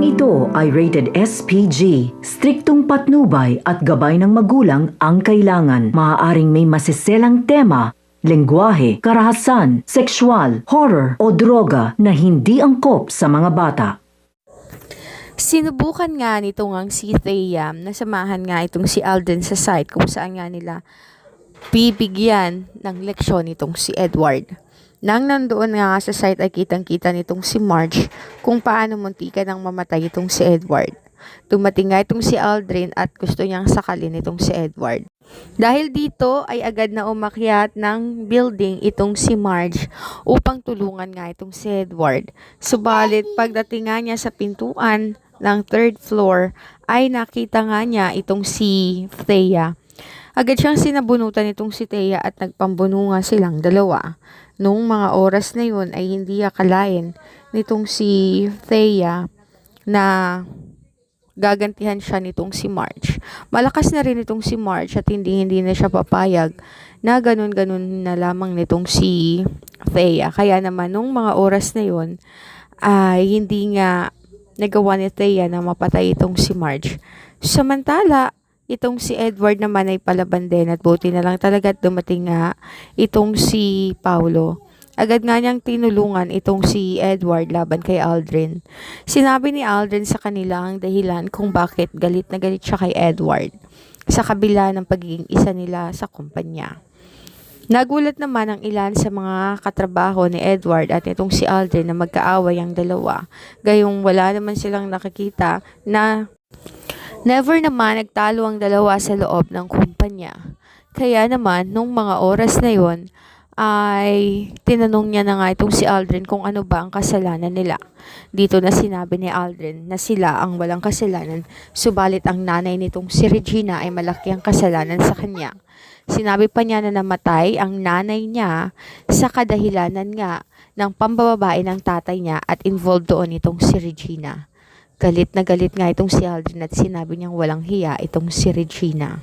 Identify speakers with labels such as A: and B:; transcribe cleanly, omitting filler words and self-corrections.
A: ito ay rated SPG. Striktong patnubay at gabay ng magulang ang kailangan. Maaaring may masiselang tema, lengguwahe, karahasan, sexual, horror o droga na hindi angkop sa mga bata.
B: Sinubukan nga nito ngang si Thea na samahan nga itong si Alden sa site kung saan nga nila bibigyan ng leksyon itong si Edward. Nang nandoon nga sa site ay kitang-kita nitong si Marge kung paano muntikan ng mamatay itong si Edward. Dumating nga itong si Aldrin at gusto niyang sakalin itong si Edward. Dahil dito ay agad na umakyat ng building itong si Marge upang tulungan nga itong si Edward. Subalit pagdating nga niya sa pintuan ng 3rd floor ay nakita nga niya itong si Thea. Agad siyang sinabunutan itong si Thea at nagpambununga silang dalawa. Noong mga oras na yun ay hindi akalain nitong si Thea na gagantihan siya nitong si Marge. Malakas na rin itong si Marge at hindi na siya papayag na ganun-ganun na lamang nitong si Thea. Kaya naman nung mga oras na yun ay hindi nga nagawa ni Thea na mapatay itong si Marge. Samantala, itong si Edward naman ay palaban din at buti na lang talaga at dumating nga itong si Paulo. Agad nga niyang tinulungan itong si Edward laban kay Aldrin. Sinabi ni Aldrin sa kanila ang dahilan kung bakit galit na galit siya kay Edward sa kabila ng pagiging isa nila sa kumpanya. Nagulat naman ang ilan sa mga katrabaho ni Edward at itong si Aldrin na magkaaway ang dalawa. Gayong wala naman silang nakikita na never naman nagtalo ang dalawa sa loob ng kumpanya. Kaya naman, nung mga oras na yon ay tinanong niya na nga itong si Aldrin kung ano ba ang kasalanan nila. Dito na sinabi ni Aldrin na sila ang walang kasalanan, subalit ang nanay nitong si Regina ay malaki ang kasalanan sa kanya. Sinabi pa niya na namatay ang nanay niya sa kadahilanan nga ng pambababae ng tatay niya at involved doon itong si Regina. Galit na galit nga itong si Aldrin at sinabi niyang walang hiya itong si Regina.